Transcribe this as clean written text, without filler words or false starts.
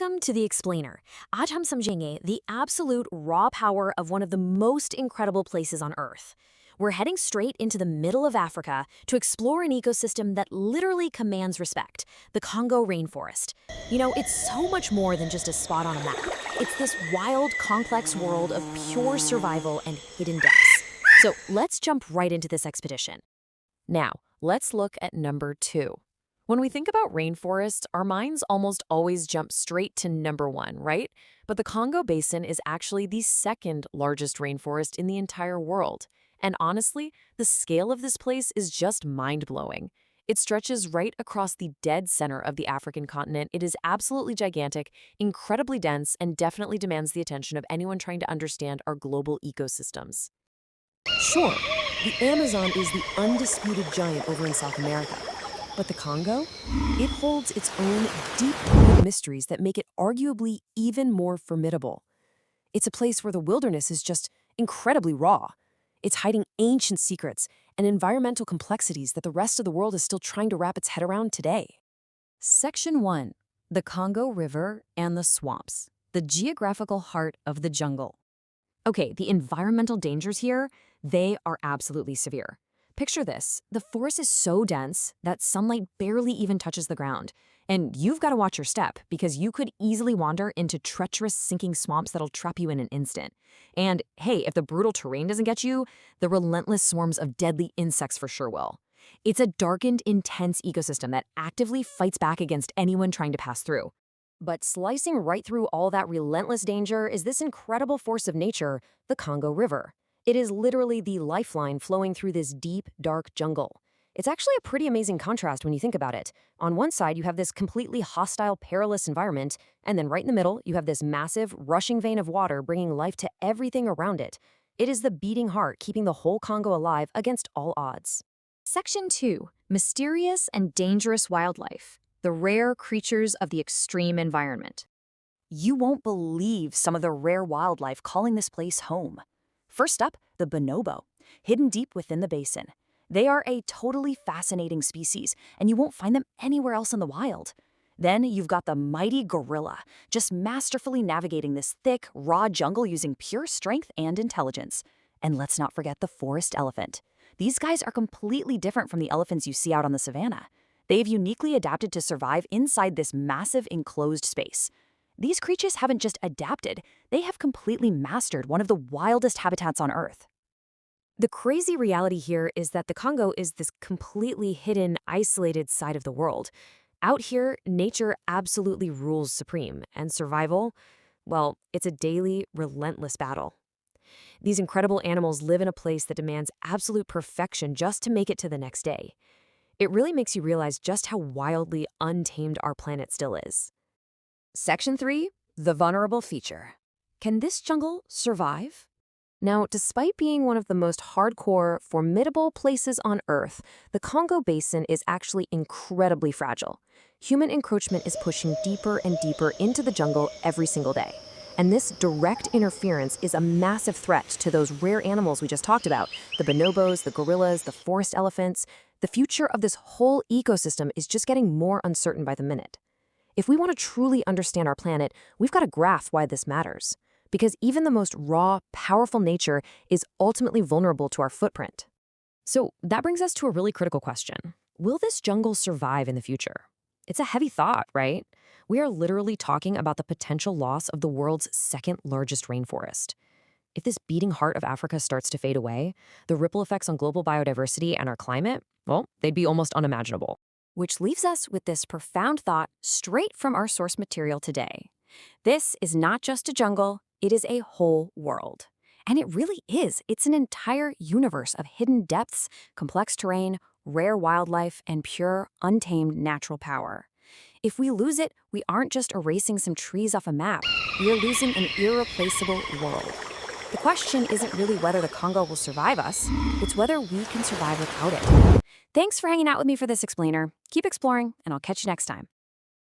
Welcome to The Explainer. आज हम समझेंगे the absolute raw power of one of the most incredible places on Earth. We're heading straight into the middle of Africa to explore an ecosystem that literally commands respect, the Congo Rainforest. You know, it's so much more than just a spot on a map. It's this wild, complex world of pure survival and hidden depths. So let's jump right into this expedition. Now, let's look at number 2. When we think about rainforests, our minds almost always jump straight to number 1, right? But the Congo Basin is actually the second largest rainforest in the entire world. And honestly, the scale of this place is just mind-blowing. It stretches right across the dead center of the African continent. It is absolutely gigantic, incredibly dense, and definitely demands the attention of anyone trying to understand our global ecosystems. Sure, the Amazon is the undisputed giant over in South America. But the Congo? It holds its own deep-rooted mysteries that make it arguably even more formidable. It's a place where the wilderness is just incredibly raw. It's hiding ancient secrets and environmental complexities that the rest of the world is still trying to wrap its head around today. Section 1. The Congo River and the Swamps, the geographical heart of the jungle. Okay, the environmental dangers here, they are absolutely severe. Picture this. The forest is so dense that sunlight barely even touches the ground. And you've got to watch your step because you could easily wander into treacherous sinking swamps that'll trap you in an instant. And hey, if the brutal terrain doesn't get you, the relentless swarms of deadly insects for sure will. It's a darkened, intense ecosystem that actively fights back against anyone trying to pass through. But slicing right through all that relentless danger is this incredible force of nature, the Congo River. It is literally the lifeline flowing through this deep, dark jungle. It's actually a pretty amazing contrast when you think about it. On one side, you have this completely hostile, perilous environment, and then right in the middle, you have this massive, rushing vein of water bringing life to everything around it. It is the beating heart keeping the whole Congo alive against all odds. Section 2. Mysterious and dangerous wildlife. The rare creatures of the extreme environment. You won't believe some of the rare wildlife calling this place home. First up, the bonobo, hidden deep within the basin. They are a totally fascinating species, and you won't find them anywhere else in the wild. Then you've got the mighty gorilla, just masterfully navigating this thick, raw jungle using pure strength and intelligence. And let's not forget the forest elephant. These guys are completely different from the elephants you see out on the savanna. They've uniquely adapted to survive inside this massive enclosed space. These creatures haven't just adapted, they have completely mastered one of the wildest habitats on Earth. The crazy reality here is that the Congo is this completely hidden, isolated side of the world. Out here, nature absolutely rules supreme, and survival, well, it's a daily, relentless battle. These incredible animals live in a place that demands absolute perfection just to make it to the next day. It really makes you realize just how wildly untamed our planet still is. Section 3. The vulnerable feature. Can this jungle survive? Now, despite being one of the most hardcore, formidable places on Earth, the Congo Basin is actually incredibly fragile. Human encroachment is pushing deeper and deeper into the jungle every single day. And this direct interference is a massive threat to those rare animals we just talked about, the bonobos, the gorillas, the forest elephants. The future of this whole ecosystem is just getting more uncertain by the minute. If we want to truly understand our planet, we've got to grasp why this matters. Because even the most raw, powerful nature is ultimately vulnerable to our footprint. So that brings us to a really critical question. Will this jungle survive in the future? It's a heavy thought, right? We are literally talking about the potential loss of the world's second largest rainforest. If this beating heart of Africa starts to fade away, the ripple effects on global biodiversity and our climate, well, they'd be almost unimaginable. Which leaves us with this profound thought straight from our source material today. This is not just a jungle, it is a whole world. And it really is. It's an entire universe of hidden depths, complex terrain, rare wildlife, and pure, untamed natural power. If we lose it, we aren't just erasing some trees off a map, we are losing an irreplaceable world. The question isn't really whether the Congo will survive us, it's whether we can survive without it. Thanks for hanging out with me for this explainer. Keep exploring, and I'll catch you next time.